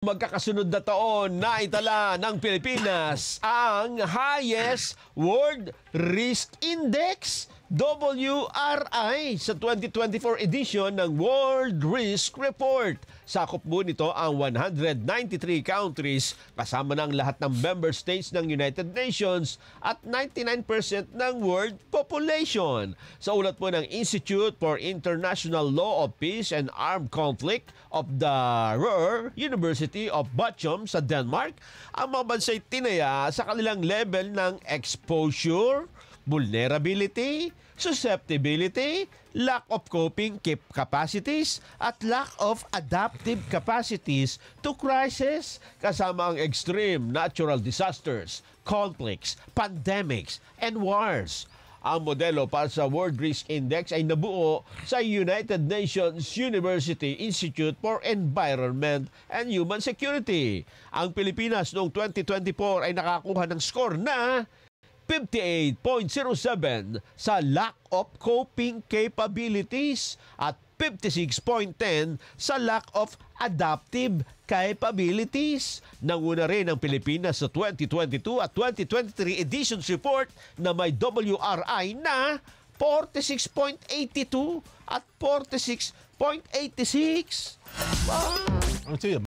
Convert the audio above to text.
magkakasunod na taon na itala ng Pilipinas ang highest World Risk Index, WRI, sa 2024 edition ng World Risk Report. Sakop po nito ang 193 countries kasama ng lahat ng member states ng United Nations at 99% ng world population. Sa ulat po ng Institute for International Law of Peace and Armed Conflict of the Ruhr University of Bochum sa Denmark, ang mga bansa'y tinaya sa kanilang level ng exposure, vulnerability, susceptibility, lack of coping capacities, at lack of adaptive capacities to crisis, kasama ang extreme natural disasters, conflicts, pandemics, and wars. Ang modelo para sa World Risk Index ay nabuo sa United Nations University Institute for Environment and Human Security. Ang Pilipinas noong 2024 ay nakakuha ng score na 58.07 sa lack of coping capabilities at 56.10 sa lack of adaptive capabilities. Nanguna rin ang Pilipinas sa 2022 at 2023 editions report na may WRI na 46.82 at 46.86. Wow!